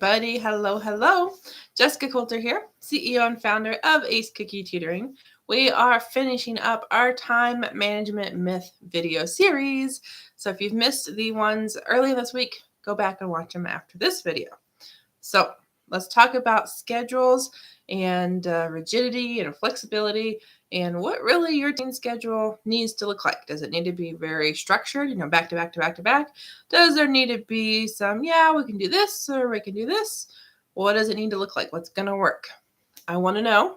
everybody. Hello, hello. Jessica Coulter here, CEO and founder of Ace Cookie Tutoring. We are finishing up our time management myth video series. So if you've missed the ones earlier this week, go back and watch them after this video. So let's talk about schedules and rigidity and flexibility and what really your teen schedule needs to look like. Does it need to be very structured, back to back to back to back? Does there need to be some, we can do this or we can do this? What does it need to look like? What's going to work? I want to know,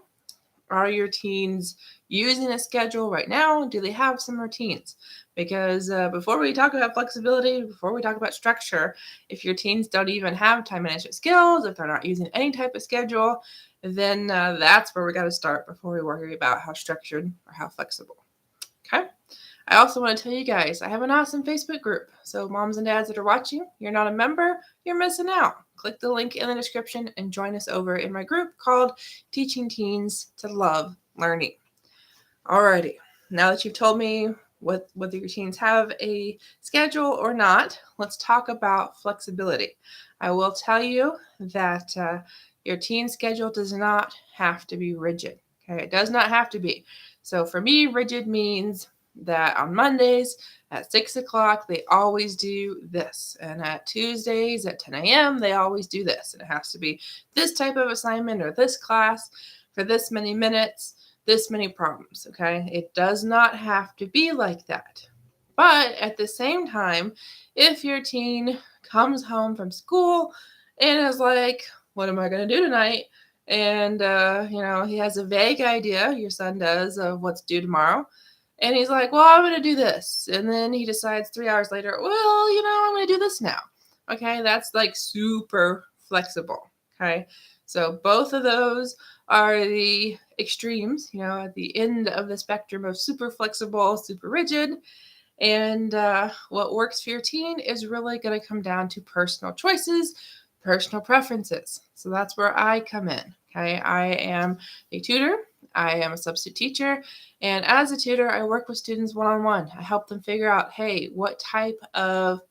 are your teens using a schedule right now? Do they have some routines? Because before we talk about flexibility, before we talk about structure, if your teens don't even have time management skills, if they're not using any type of schedule, then that's where we got to start before we worry about how structured or how flexible. Okay. I also want to tell you guys, I have an awesome Facebook group. So moms and dads that are watching, you're not a member, you're missing out. Click the link in the description and join us over in my group called Teaching Teens to Love Learning. Alrighty, now that you've told me whether your teens have a schedule or not, let's talk about flexibility. I will tell you that your teen schedule does not have to be rigid. Okay, it does not have to be. So for me, rigid means that on Mondays at 6 o'clock, they always do this. And at Tuesdays at 10 a.m., they always do this. And it has to be this type of assignment or this class for this many minutes, this many problems, okay? It does not have to be like that. But at the same time, if your teen comes home from school and is like, what am I going to do tonight? And, he has a vague idea, your son does, of what's due tomorrow. And he's like, well, I'm going to do this. And then he decides 3 hours later, well, I'm going to do this now. Okay, that's like super flexible. Okay, so both of those are the extremes, at the end of the spectrum of super flexible, super rigid. And what works for your teen is really going to come down to personal choices, personal preferences. So that's where I come in. Okay, I am a tutor. I am a substitute teacher. And as a tutor, I work with students one-on-one. I help them figure out, hey, what type of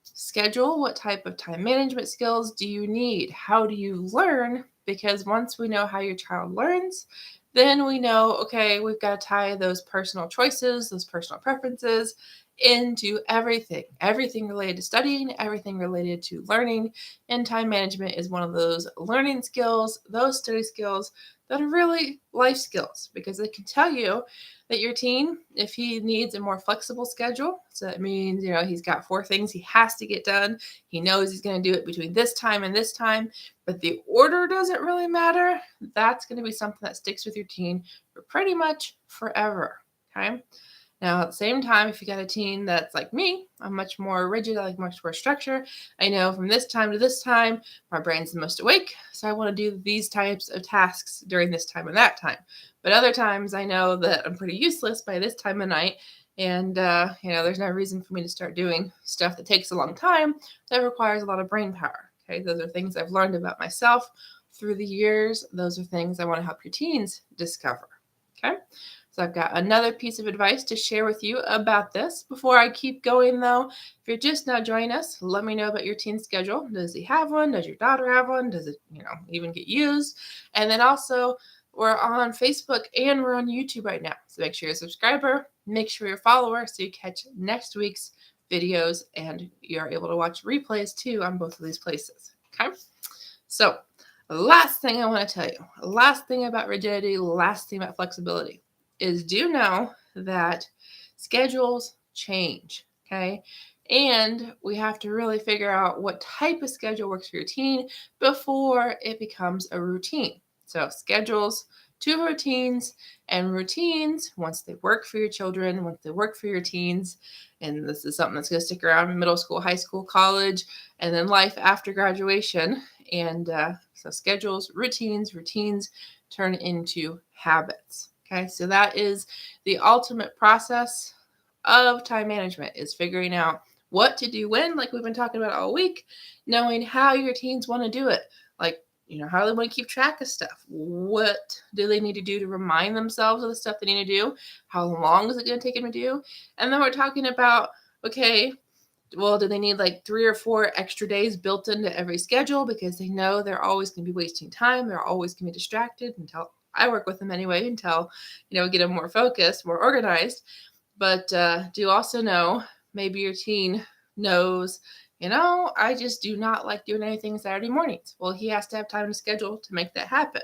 schedule, what type of time management skills do you need? How do you learn? Because once we know how your child learns, then we know, okay, we've got to tie those personal choices, those personal preferences into everything related to studying, everything related to learning. And time management is one of those learning skills, those study skills that are really life skills, because they can tell you that your teen, if he needs a more flexible schedule, so that means, he's got 4 things he has to get done. He knows he's going to do it between this time and this time, but the order doesn't really matter. That's going to be something that sticks with your teen for pretty much forever. Okay. Now, at the same time, if you got a teen that's like me, I'm much more rigid, I like much more structure. I know from this time to this time, my brain's the most awake, so I want to do these types of tasks during this time and that time. But other times, I know that I'm pretty useless by this time of night, and there's no reason for me to start doing stuff that takes a long time that requires a lot of brain power. Okay, those are things I've learned about myself through the years. Those are things I want to help your teens discover. Okay. So I've got another piece of advice to share with you about this. Before I keep going, though, if you're just now joining us, let me know about your teen schedule. Does he have one? Does your daughter have one? Does it, even get used? And then also, we're on Facebook and we're on YouTube right now. So make sure you're a subscriber, make sure you're a follower so you catch next week's videos and you're able to watch replays too on both of these places. Okay? So last thing I want to tell you, last thing about rigidity, last thing about flexibility, is do know that schedules change, okay? And we have to really figure out what type of schedule works for your teen before it becomes a routine. So schedules to routines, and routines, once they work for your children, once they work for your teens, and this is something that's going to stick around in middle school, high school, college, and then life after graduation. And so schedules, routines turn into habits. Okay, so that is the ultimate process of time management, is figuring out what to do when, like we've been talking about all week, knowing how your teens want to do it. Like, how do they want to keep track of stuff? What do they need to do to remind themselves of the stuff they need to do? How long is it going to take them to do? And then we're talking about, okay, Well, do they need like 3 or 4 extra days built into every schedule because they know they're always going to be wasting time? They're always going to be distracted until I work with them anyway, until, get them more focused, more organized. But do you also know maybe your teen knows, I just do not like doing anything Saturday mornings. Well, he has to have time to schedule to make that happen.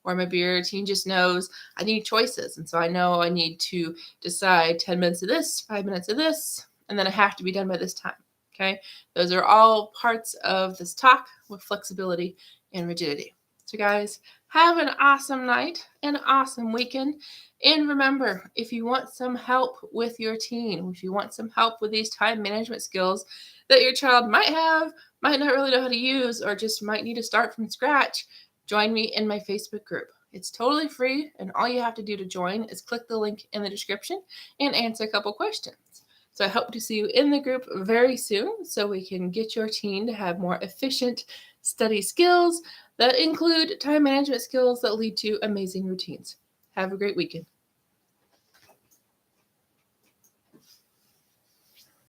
Or maybe your teen just knows I need choices. And so I know I need to decide 10 minutes of this, 5 minutes of this, and then I have to be done by this time. Okay. Those are all parts of this talk with flexibility and rigidity. So, guys, have an awesome night, an awesome weekend. And remember, if you want some help with your teen, if you want some help with these time management skills that your child might have, might not really know how to use, or just might need to start from scratch, join me in my Facebook group. It's totally free, and all you have to do to join is click the link in the description and answer a couple questions. So I hope to see you in the group very soon so we can get your teen to have more efficient study skills that include time management skills that lead to amazing routines. Have a great weekend.